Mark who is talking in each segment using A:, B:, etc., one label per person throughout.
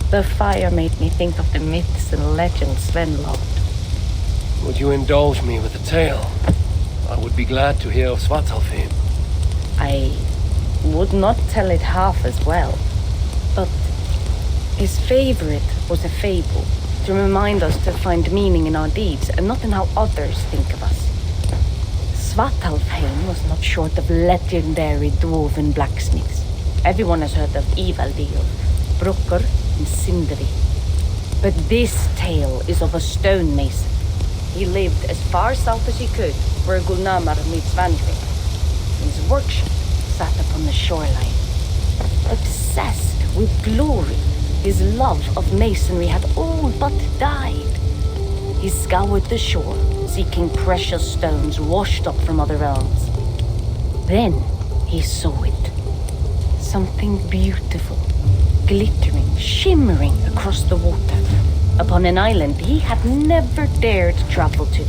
A: The fire made me think of the myths and legends Sven loved.
B: Would you indulge me with a tale? I would be glad to hear of Svartalfheim.
A: I would not tell it half as well, but his favorite was a fable to remind us to find meaning in our deeds and not in how others think of us. Svartalfheim was not short of legendary dwarven blacksmiths. Everyone has heard of Ivaldi, of Brokkr, and Sindri. But this tale is of a stonemason. He lived as far south as he could, where Gulnamar meets Svanhvit. His workshop sat upon the shoreline. Obsessed with glory, his love of masonry had all but died. He scoured the shore, seeking precious stones washed up from other realms. Then he saw it. Something beautiful, glittering, shimmering across the water, upon an island he had never dared travel to.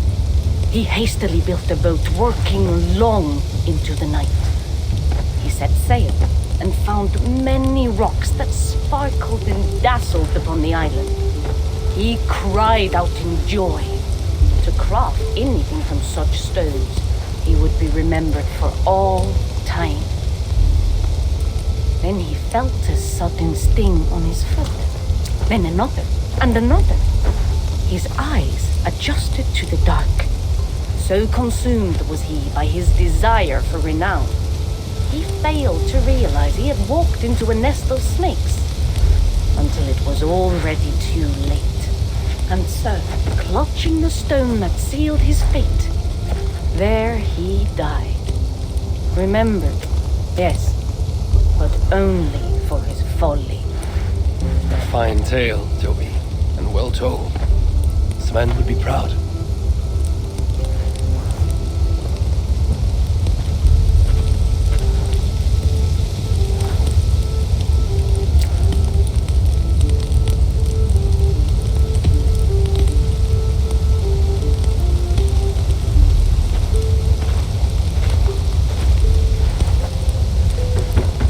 A: He hastily built a boat, working long into the night. He set sail and found many rocks that sparkled and dazzled upon the island. He cried out in joy. To craft anything from such stones, he would be remembered for all time. Then he felt a sudden sting on his foot. Then another, and another. His eyes adjusted to the dark. So consumed was he by his desire for renown, he failed to realize he had walked into a nest of snakes, until it was already too late. And so, clutching the stone that sealed his fate, there he died. Remembered, yes, but only for his folly.
B: A fine tale, Toby, and well told. Sven would be proud.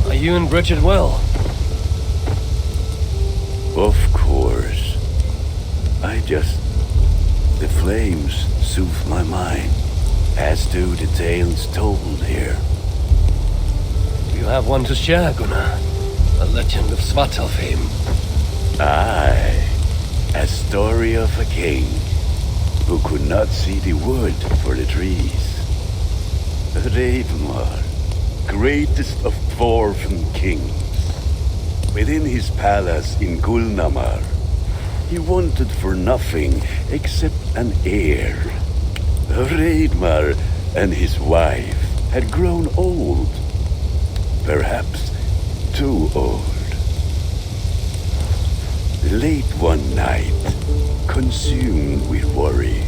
B: Are you and Bridget well?
C: Of course. The flames soothe my mind, as do the tales told here.
B: You have one to share, Gunnar. A legend of Svartalfheim.
C: Aye, a story of a king who could not see the wood for the trees. Reidmar, greatest of dwarven kings. Within his palace in Gulnamar, he wanted for nothing except an heir. Reidmar and his wife had grown old. Perhaps too old. Late one night, consumed with worry,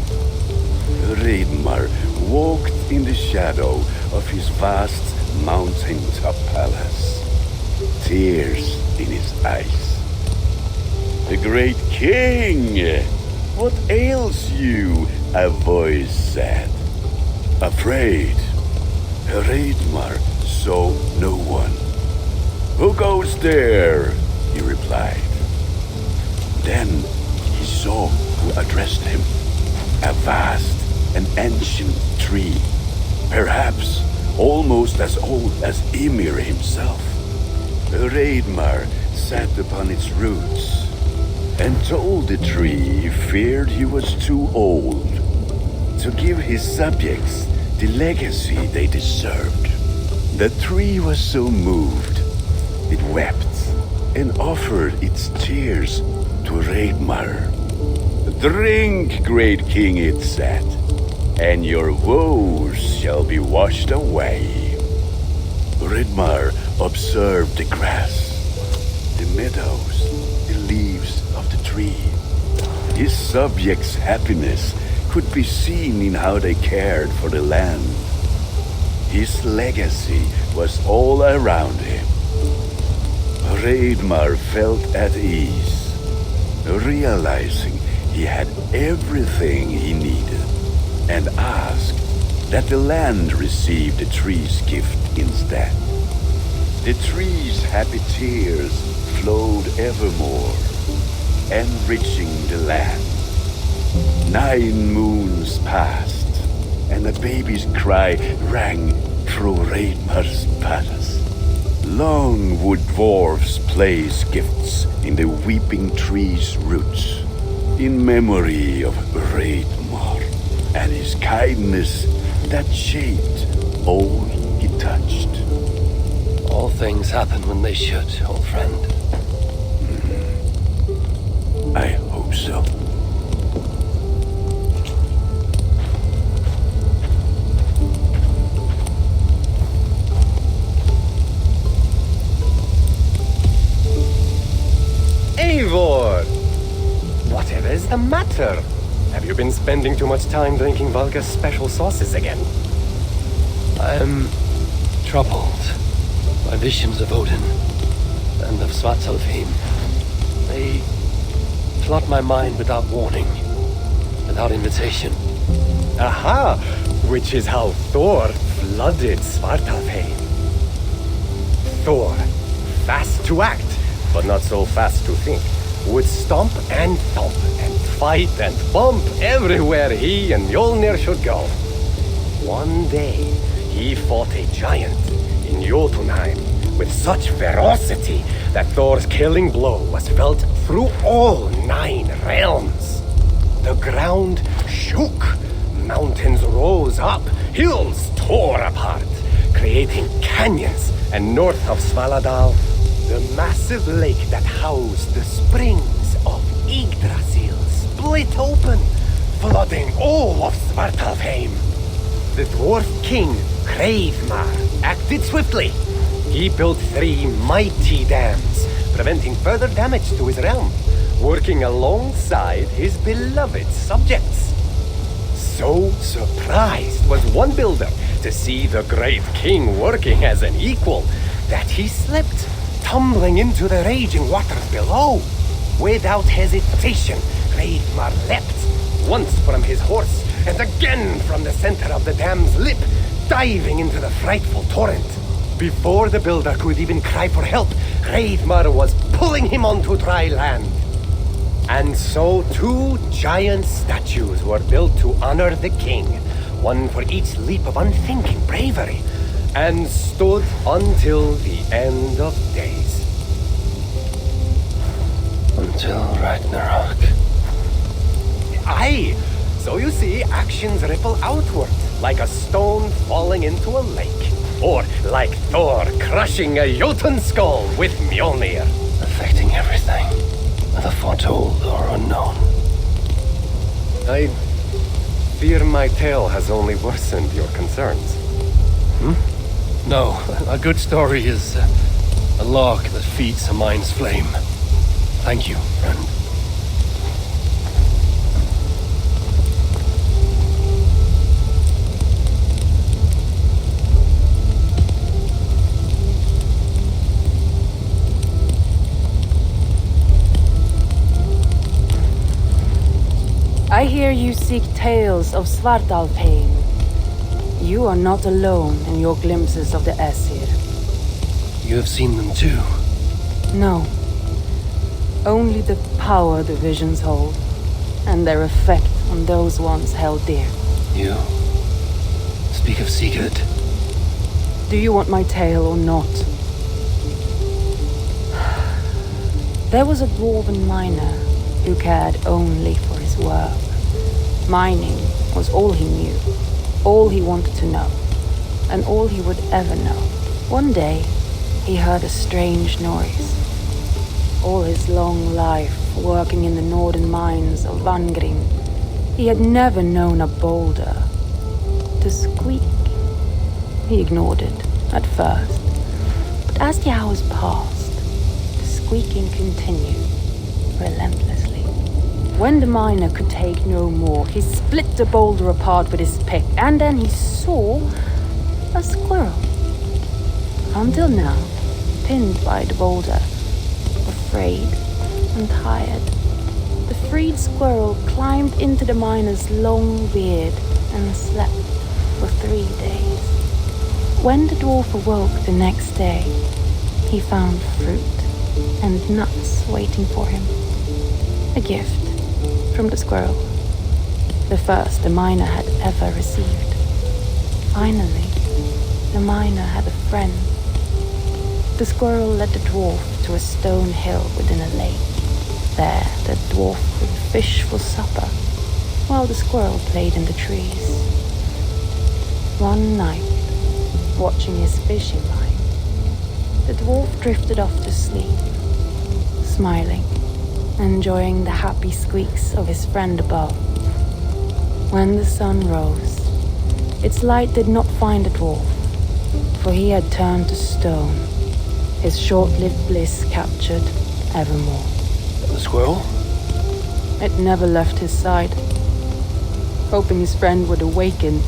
C: Reidmar walked in the shadow of his vast mountaintop palace, tears in his eyes. The great king! What ails you? A voice said. Afraid, Reidmar saw no one. Who goes there? He replied. Then he saw who addressed him. A vast and ancient tree, perhaps almost as old as Ymir himself. Reidmar sat upon its roots and told the tree he feared he was too old to give his subjects the legacy they deserved. The tree was so moved, it wept and offered its tears to Reidmar. Drink, great king, it said, and your woes shall be washed away. Reidmar observed the grass, the meadows, the leaves of the tree. His subjects' happiness could be seen in how they cared for the land. His legacy was all around him. Reidmar felt at ease, realizing he had everything he needed, and asked that the land receive the tree's gift instead. The tree's happy tears flowed evermore, enriching the land. 9 moons passed, and a baby's cry rang through Reidmar's palace. Long would dwarves place gifts in the weeping tree's roots, in memory of Reidmar and his kindness that shaped all he touched.
B: All things happen when they should, old friend.
C: I hope so.
D: Eivor! Whatever is the matter? Have you been spending too much time drinking Valga's special sauces again?
B: I am troubled by visions of Odin and of Svartalfheim. They flood my mind without warning, without invitation.
D: Aha! Which is how Thor flooded Svartalfheim. Thor, fast to act, but not so fast to think, would stomp and thump and fight and bump everywhere he and Mjolnir should go. One day, he fought a giant in Jotunheim with such ferocity that Thor's killing blow was felt through all 9 realms. The ground shook, mountains rose up, hills tore apart, creating canyons, and north of Svaladal, the massive lake that housed the springs of Yggdrasil split open, flooding all of Svartalfheim. The dwarf king, Hreidmar, acted swiftly. He built 3 mighty dams, preventing further damage to his realm, working alongside his beloved subjects. So surprised was one builder to see the great king working as an equal that he slipped, tumbling into the raging waters below. Without hesitation, Hreidmar leapt, once from his horse and again from the center of the dam's lip, diving into the frightful torrent. Before the builder could even cry for help, Hreidmar was pulling him onto dry land. And so 2 giant statues were built to honor the king, one for each leap of unthinking bravery, and stood until the end of days.
B: Until Ragnarok.
D: Aye! So you see, actions ripple outward, like a stone falling into a lake. Or like Thor crushing a Jotun skull with Mjolnir.
B: Affecting everything, whether foretold or unknown.
D: I fear my tale has only worsened your concerns.
B: No, a good story is a log that feeds a mind's flame. Thank you, friend.
A: I hear you seek tales of Svartalfheim. You are not alone in your glimpses of the Aesir.
B: You have seen them too.
A: No. Only the power the visions hold, and their effect on those once held dear.
B: You speak of Sigurd.
A: Do you want my tale or not? There was a dwarven miner who cared only for his work. Mining was all he knew, all he wanted to know, and all he would ever know. One day, he heard a strange noise. All his long life working in the northern mines of Vangrim, he had never known a boulder to squeak. He ignored it at first, but as the hours passed, the squeaking continued relentlessly. When the miner could take no more, he split the boulder apart with his pick, and then he saw a squirrel. Until now, pinned by the boulder, afraid and tired, the freed squirrel climbed into the miner's long beard and slept for 3 days. When the dwarf awoke the next day, he found fruit and nuts waiting for him.
E: A gift from the squirrel. The first the miner had ever received. Finally, the miner had a friend. The squirrel led the dwarf to a stone hill within a lake. There, the dwarf would fish for supper, while the squirrel played in the trees. One night, watching his fishing line, the dwarf drifted off to sleep, smiling, enjoying the happy squeaks of his friend above. When the sun rose, its light did not find the dwarf, for he had turned to stone, his short-lived bliss captured evermore.
B: The squirrel?
E: It never left his side, hoping his friend would awaken,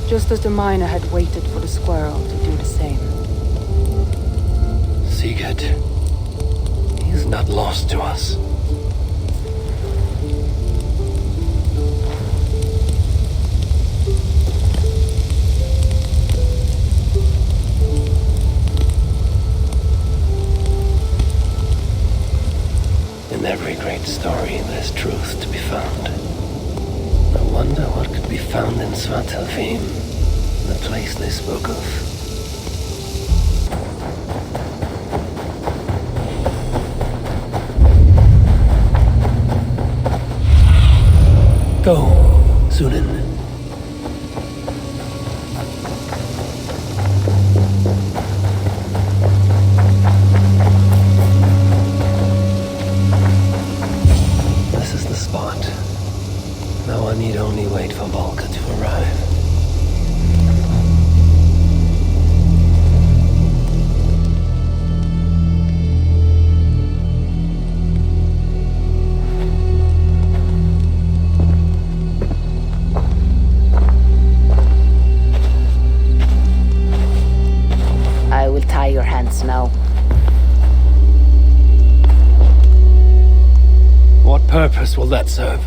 E: just as the miner had waited for the squirrel to do the same.
B: Sigurd. He is not lost to us. In every great story, there's truth to be found. I wonder what could be found in Svartalfheim, the place they spoke of. Go, Sunan. This is the spot. Now I need only wait for Valka to arrive.
A: I will tie your hands now.
B: What purpose will that serve?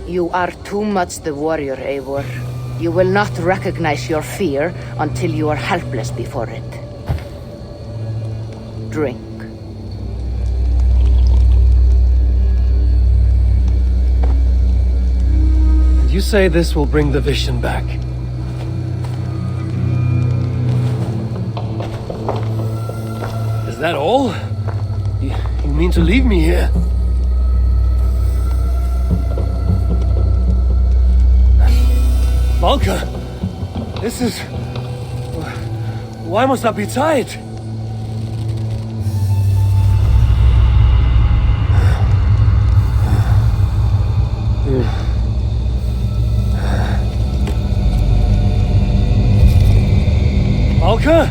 A: You are too much the warrior, Eivor. You will not recognize your fear until you are helpless before it. Drink.
B: And you say this will bring the vision back? Is that all? You mean to leave me here? Valka! This is... Why must I be tied? Valka?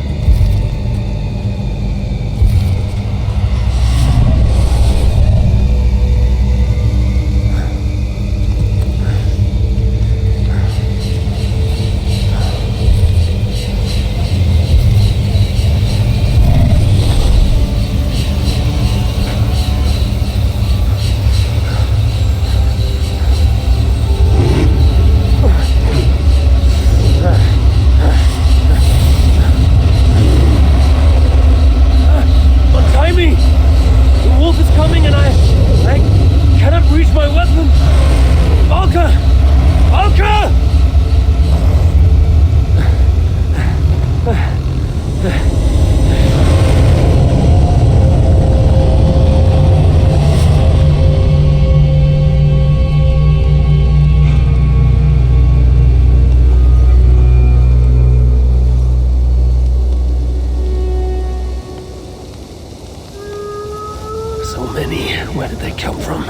B: Where did they come from?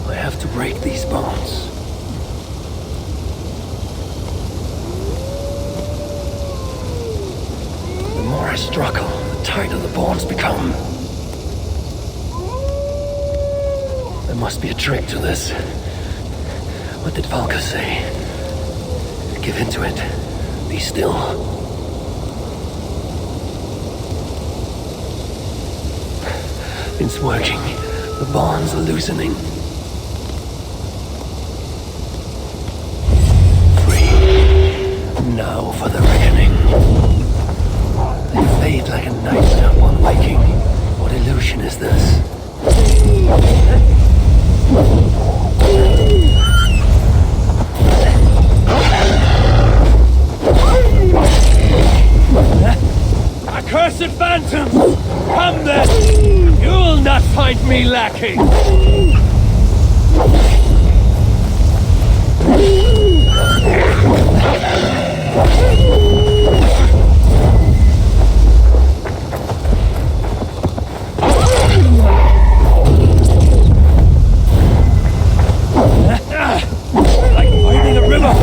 B: I have to break these bones. The more I struggle, the tighter the bonds become. There must be a trick to this. What did Valka say? Give in to it. Be still. It's working. The bonds are loosening. Free. Now for the reckoning. They fade like a nightmare upon waking. abomination is this?
F: Accursed phantoms! Come then! You will not find me lacking! Like finding a river!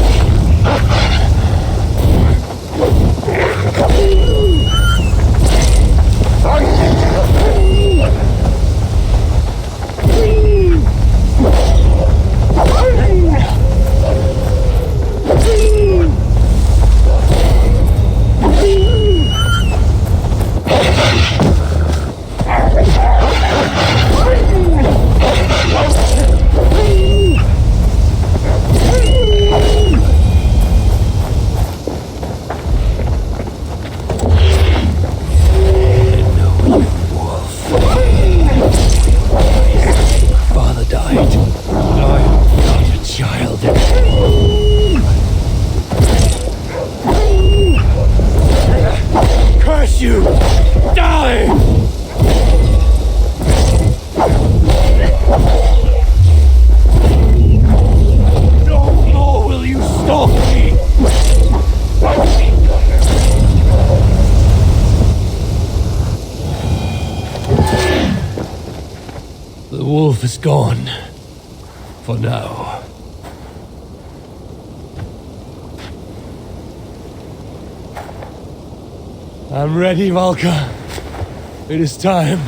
F: The wolf is gone. For now. I'm ready, Valka. It is time.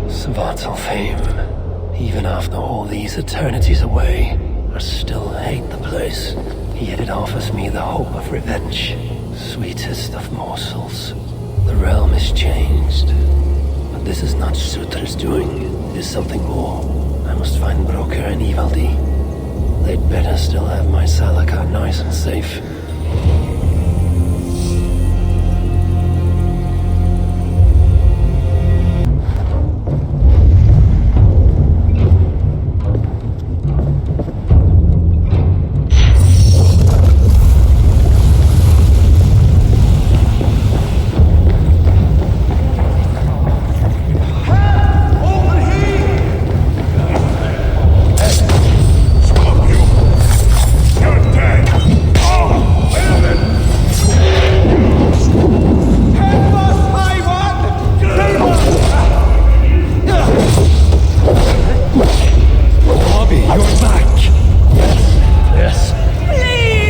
B: Svartalfheim, even after all these eternities away, I still hate the place. Yet it offers me the hope of revenge. Sweetest of morsels. The realm is changed. But this is not Surtr's doing. It is something more. I must find Brokkr and Ivaldi. They'd better still have my Salakar nice and safe.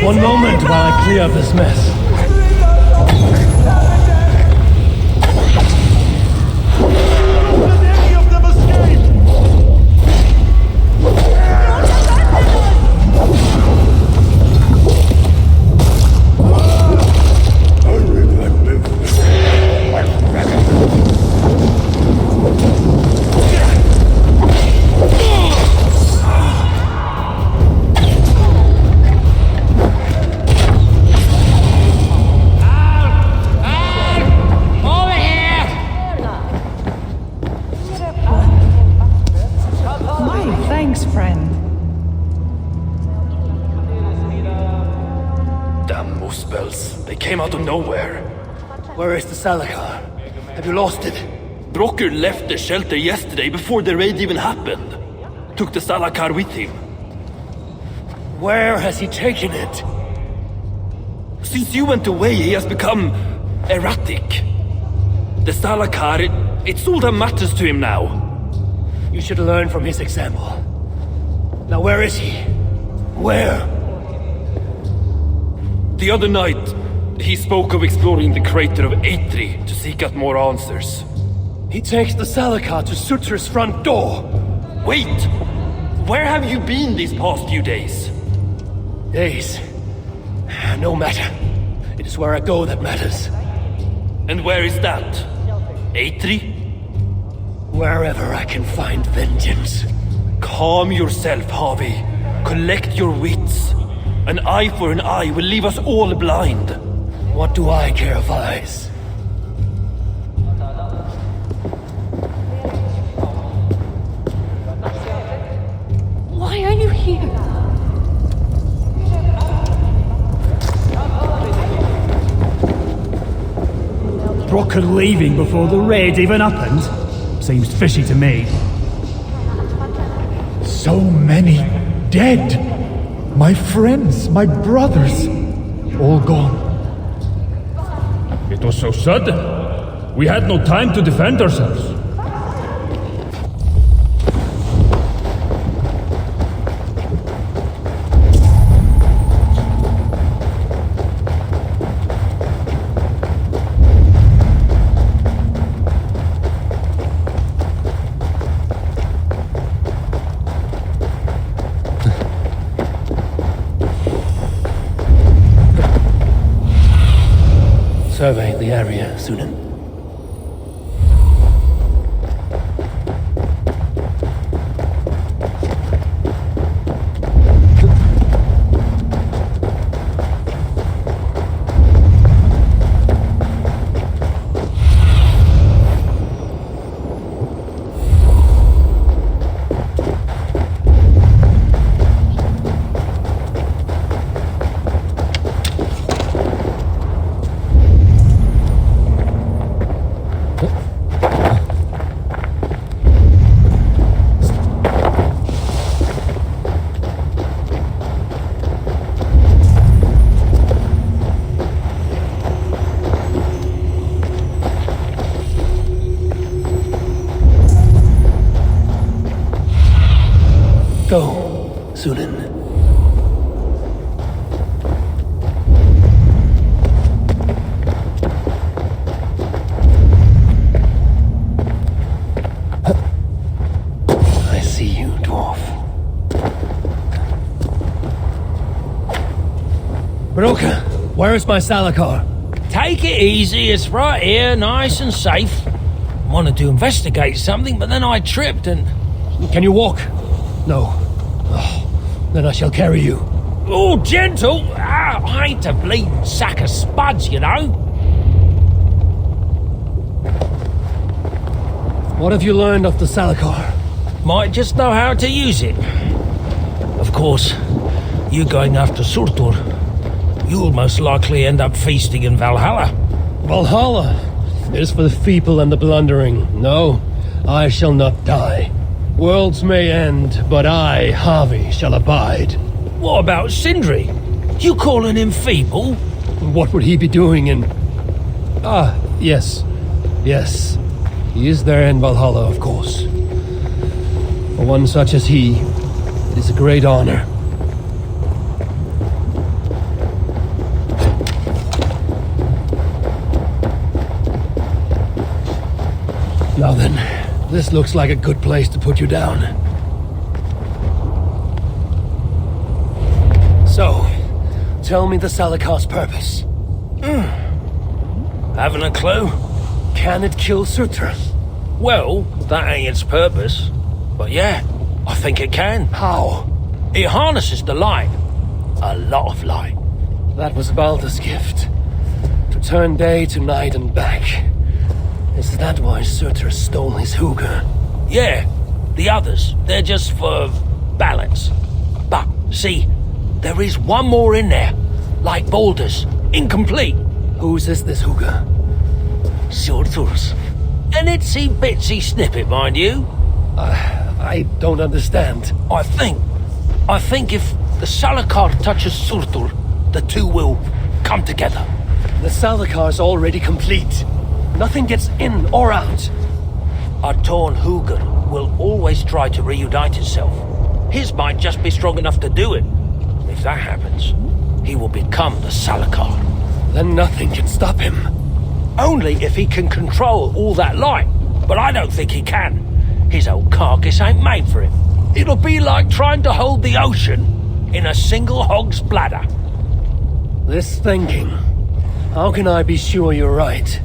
F: One moment while I clear up this mess. Came out of nowhere.
B: Where is the Salakar? Have you lost it?
F: Brokkr left the shelter yesterday before the raid even happened. Took the Salakar with him.
B: Where has he taken it?
F: Since you went away, he has become erratic. The Salakar, it's all that matters to him now.
B: You should learn from his example. Now where is he? Where?
F: The other night, he spoke of exploring the crater of Eitri to seek out more answers.
B: He takes the Salakar to Surtr's front door.
F: Wait! Where have you been these past few days?
B: days. No matter. It is where I go that matters.
F: And where is that? Eitri?
B: Wherever I can find vengeance.
F: Calm yourself, Harvey. Collect your wits. An eye for an eye will leave us all blind.
B: What do I care of eyes?
E: Why are you here?
G: Brocker leaving before the raid even happened? Seems fishy to me.
H: So many dead. My friends, my brothers, all gone.
G: It was so sudden. We had no time to defend ourselves.
B: Survey the area, Sunan. Go, Sunan. I see you, dwarf. Broker, where's my Salakar?
I: Take it easy, it's right here, nice and safe. Wanted to investigate something, but then I tripped and...
B: Can you walk? No. Oh, then I shall carry you.
I: Oh, gentle! I ain't a bleeding sack of spuds, you know.
B: What have you learned of the Salakar?
I: Might just know how to use it. Of course, you going after Surtur, you'll most likely end up feasting in Valhalla.
B: Valhalla is for the feeble and the blundering. No, I shall not die. Worlds may end, but I, Harvey, shall abide.
I: What about Sindri? You calling him feeble?
B: What would he be doing in... Ah, yes. Yes. He is there in Valhalla, of course. For one such as he, it is a great honor. Now then, this looks like a good place to put you down. So, tell me the Salakar's purpose.
I: Haven't a clue?
B: Can it kill Surtur?
I: Well, that ain't its purpose. But yeah, I think it can.
B: How?
I: It harnesses the light. A lot of light.
B: That was Balder's gift. To turn day to night and back. Is that why Surtur stole his hooker?
I: Yeah, the others, they're just for balance. But, see, there is one more in there. Like Balder's. Incomplete.
B: Whose is this hooker?
I: Surtur's. An itsy bitsy snippet, mind you.
B: I don't understand.
I: I think if the Salakar touches Surtur, the two will come together.
B: The Salakar's already complete. Nothing gets in or out.
I: A torn Hugr will always try to reunite itself. His might just be strong enough to do it. If that happens, he will become the Salakar.
B: Then nothing can stop him.
I: Only if he can control all that light. But I don't think he can. His old carcass ain't made for it. It'll be like trying to hold the ocean in a single hog's bladder.
B: This thinking. How can I be sure you're right?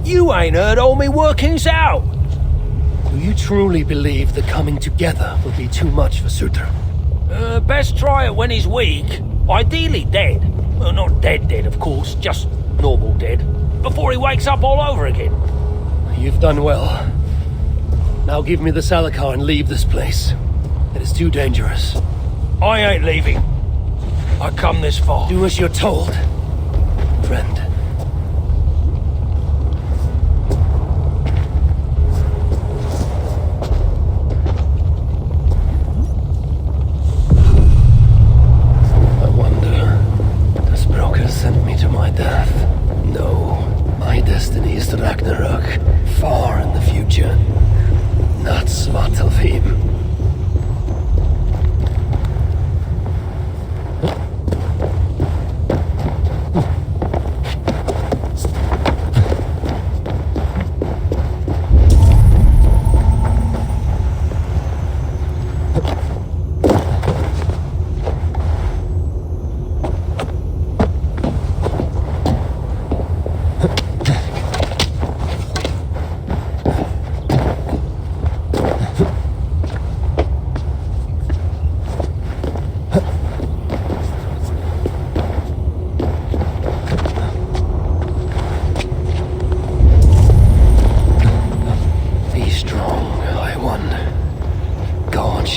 I: You ain't heard all me workings out.
B: Do you truly believe the coming together will be too much for Suter?
I: Best try it when he's weak. Ideally dead. Well, not dead, of course, just normal dead. Before he wakes up all over again.
B: You've done well. Now give me the Salakar and leave this place. It is too dangerous.
I: I ain't leaving. I come this far.
B: Do as you're told, friend. I wonder, does Brokkr send me to my death? No. My destiny is to Ragnarok, far in the future. Not Svartalfheim.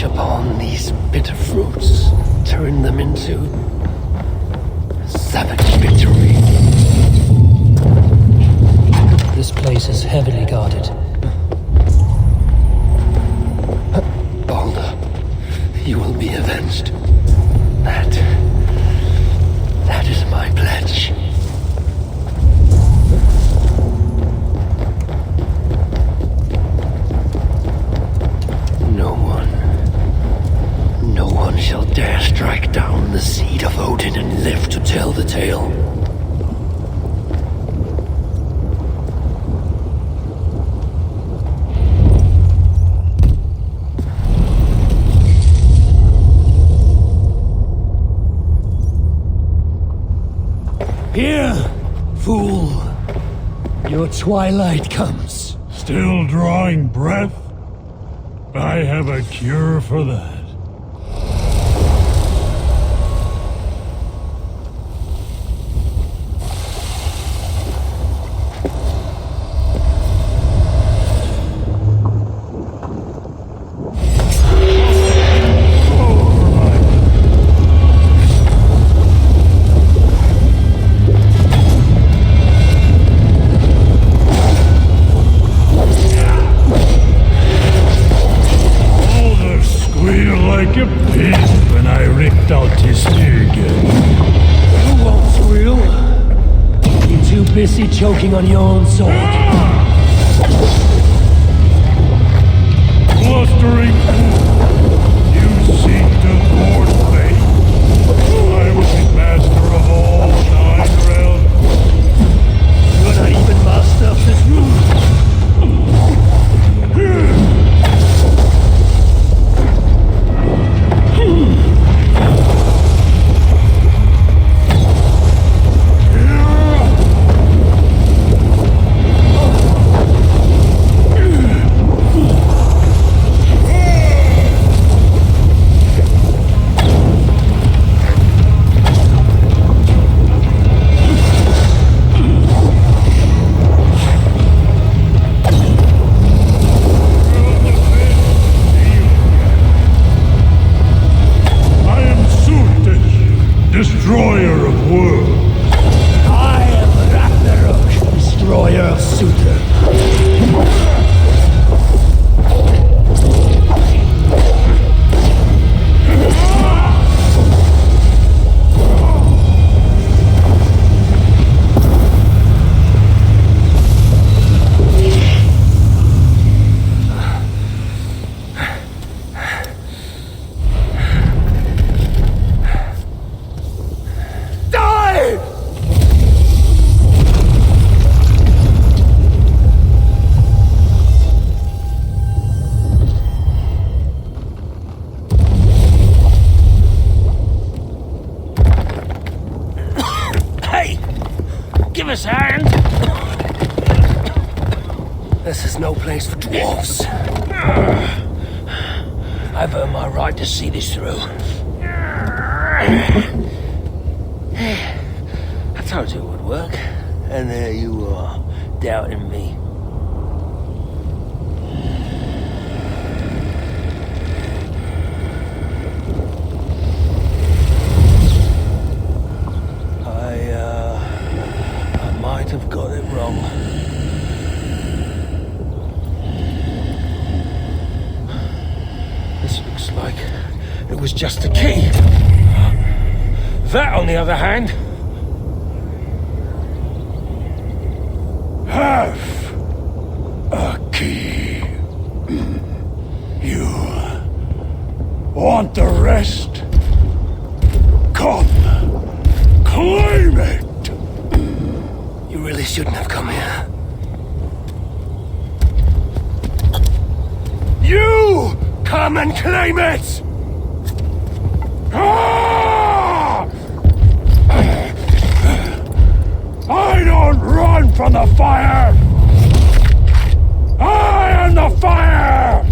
B: Upon these bitter fruits, turn them into savage victory. This place is heavily guarded. Balder, you will be avenged. That is my pledge. No one shall dare strike down the seed of Odin and live to tell the tale. Here, fool. Your twilight comes.
G: Still drawing breath? I have a cure for that. Like a pig when I ripped out his ear.
B: You won't squeal. You're too busy choking on your own sword.
G: Blustering fool! You seek to thwart fate. I was the master of all 9 realms.
B: You're not even master of this room.
G: Destroyer of worlds.
B: I am Ragnarok, destroyer of Suter.
I: us, hand!
B: This is no place for dwarves.
I: I've earned my right to see this through. I told you it would work, and there you are, doubting me. I might have got it wrong. This looks like it was just a key. That, on the other hand,
G: Have a key. You want the rest? Come, claim it.
B: You really shouldn't have come here.
G: You come and claim it. Ah! I don't run from the fire! I am the fire!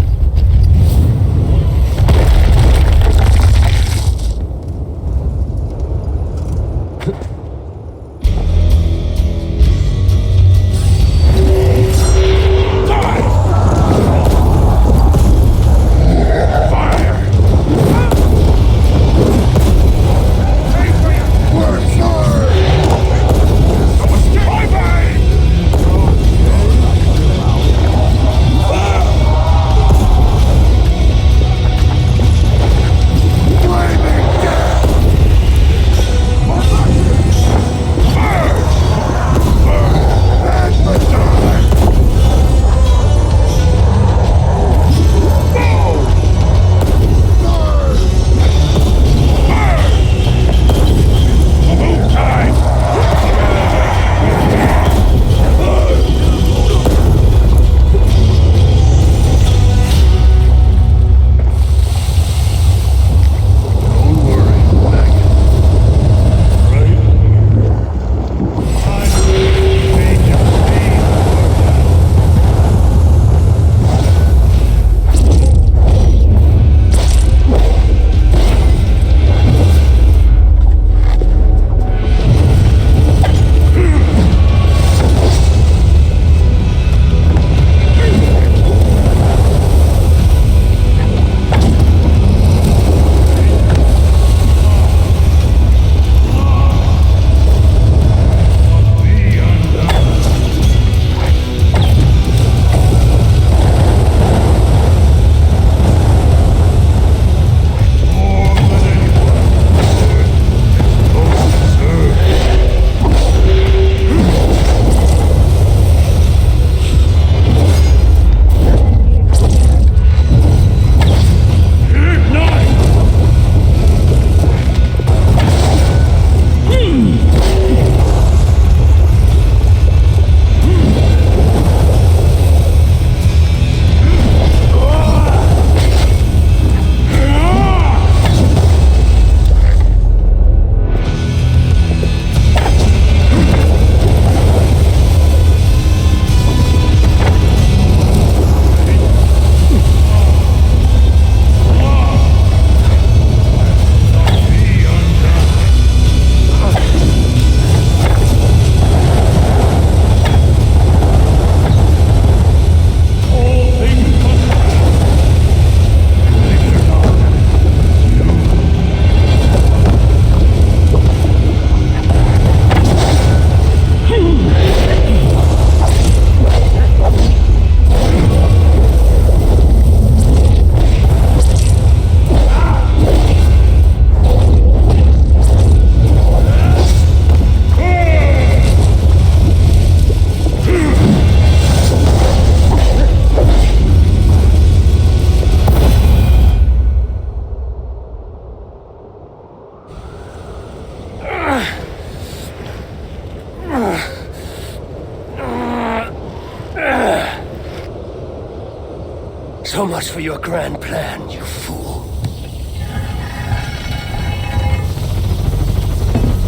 B: So much for your grand plan, you fool.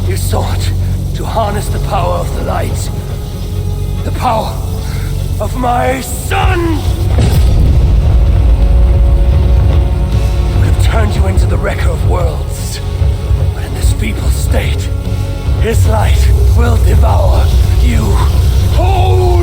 B: You sought to to harness the power of the light. The power of my son! Would have turned you into the wrecker of worlds. But in this feeble state, his light will devour you whole!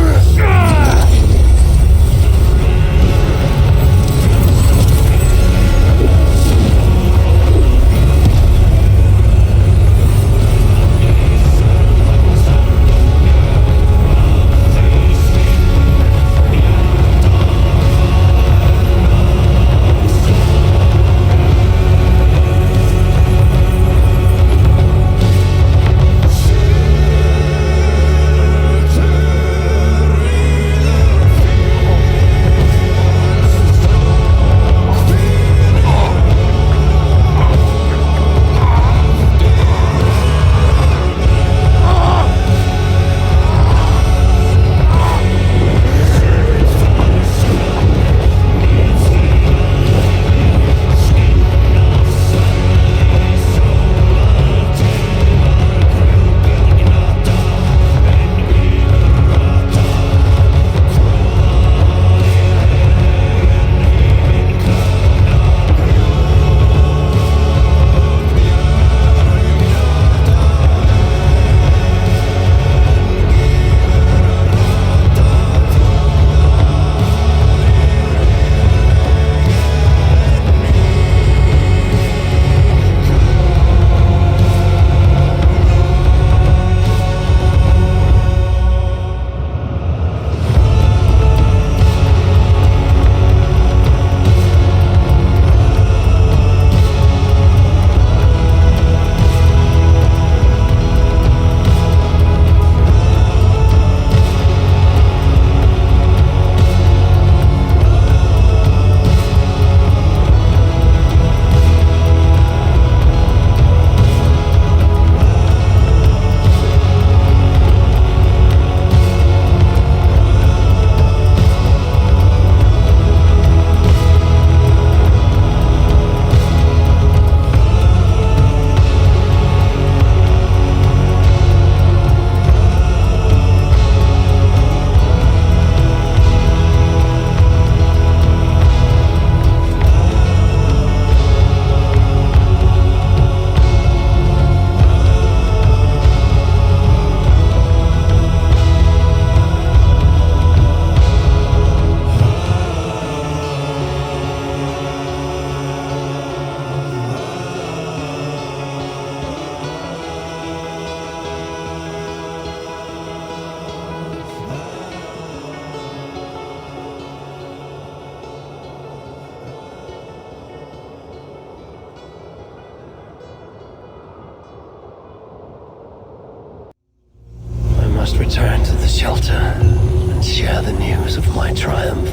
B: must return to the shelter and share the news of my triumph.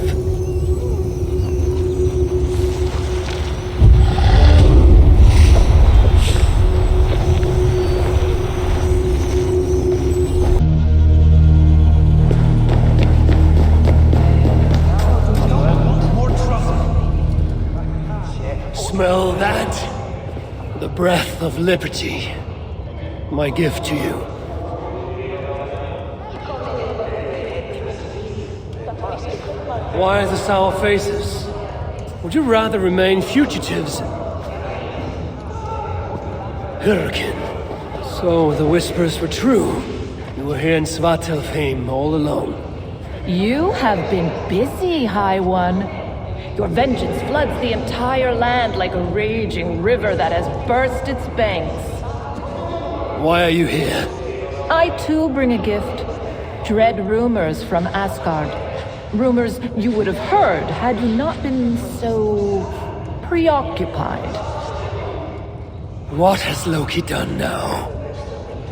B: Smell that? The breath of liberty. My gift to you. Why the sour faces? Would you rather remain fugitives? Hurricane. So the whispers were true. You were here in Svartalfheim all alone.
A: You have been busy, High One. Your vengeance floods the entire land like a raging river that has burst its banks.
B: Why are you here?
A: I too bring a gift. Dread rumors from Asgard. Rumors you would have heard had you not been so preoccupied.
B: What has Loki done now?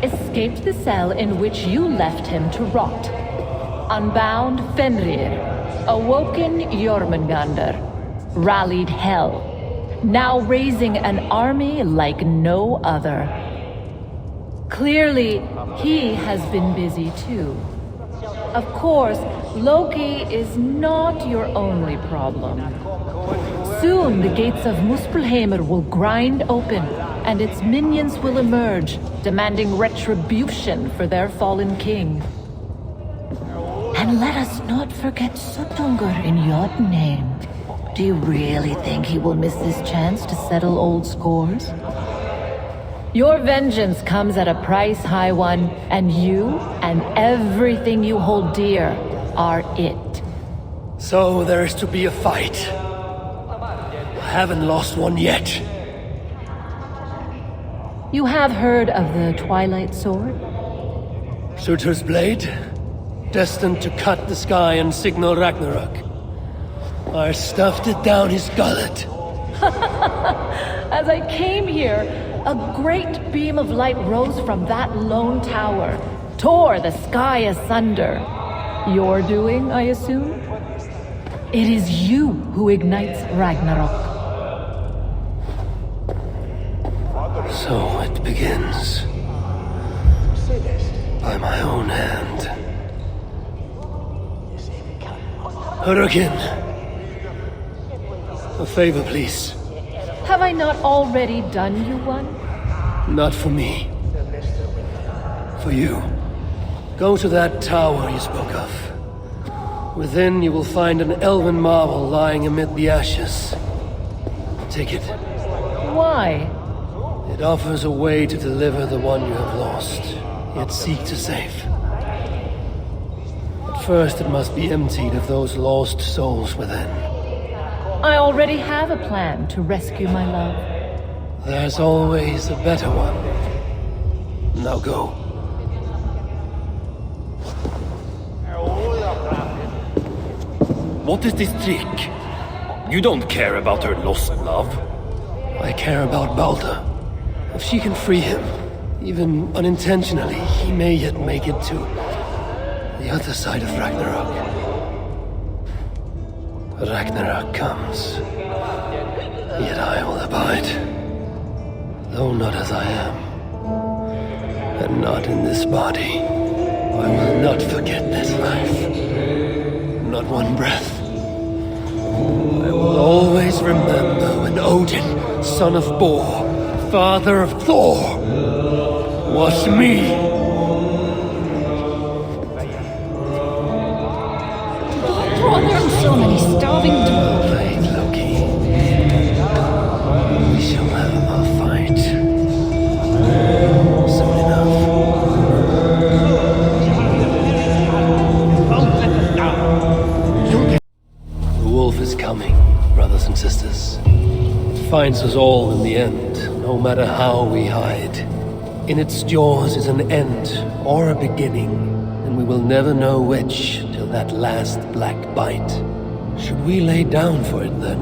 A: Escaped the cell in which you left him to rot. Unbound Fenrir. Awoken Jormungandr. Rallied Hel. Now raising an army like no other. Clearly, he has been busy too. Of course, Loki is not your only problem. Soon the gates of Muspelheimr will grind open,
J: and its minions will emerge, demanding retribution for their fallen king.
K: And let us not forget Sutungur in Jotunheim. Do you really think he will miss this chance to settle old scores?
J: Your vengeance comes at a price, High One, and you and everything you hold dear are it.
B: So there is to be a fight. I haven't lost one yet.
J: You have heard of the Twilight Sword?
B: Surtur's blade, destined to cut the sky and signal Ragnarok. I stuffed it down his gullet.
J: As I came here, a great beam of light rose from that lone tower, tore the sky asunder. Your doing, I assume? It is you who ignites Ragnarok.
B: So it begins. By my own hand. Hurricane! A favor, please.
J: Have I not already done you one?
B: Not for me. For you. Go to that tower you spoke of. Within you will find an elven marvel lying amid the ashes. Take it.
J: Why?
B: It offers a way to deliver the one you have lost, yet seek to save. But first it must be emptied of those lost souls within.
J: I already have a plan to rescue my love.
B: There's always a better one. Now go.
F: What is this trick? You don't care about her lost love.
B: I care about Balder. If she can free him, even unintentionally, he may yet make it to the other side of Ragnarok. Ragnarok comes, yet I will abide. Though not as I am, and not in this body, I will not forget this life. Not one breath. I will always remember when Odin, son of Bor, father of Thor, was me.
K: There are so many starving dogs.
B: Wait, Loki. We shall have our fight. Soon enough. The wolf is coming, brothers and sisters. It finds us all in the end, no matter how we hide. In its jaws is an end or a beginning, and we will never know which till that last black bite. Should we lay down for it then?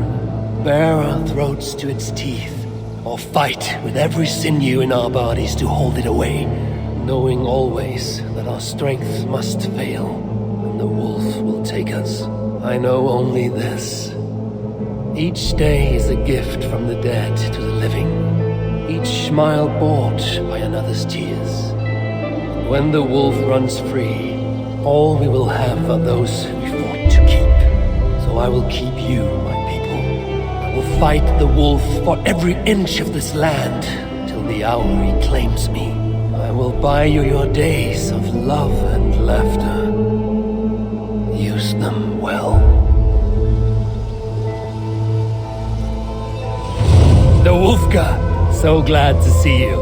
B: Bare our throats to its teeth, or fight with every sinew in our bodies to hold it away, knowing always that our strength must fail, and the wolf will take us. I know only this. Each day is a gift from the dead to the living. Each smile bought by another's tears. And when the wolf runs free, all we will have are those we fought to keep. So I will keep you, my people. I will fight the wolf for every inch of this land, till the hour he claims me. I will buy you your days of love and laughter. Use them well. The Wolfka! So glad to see you.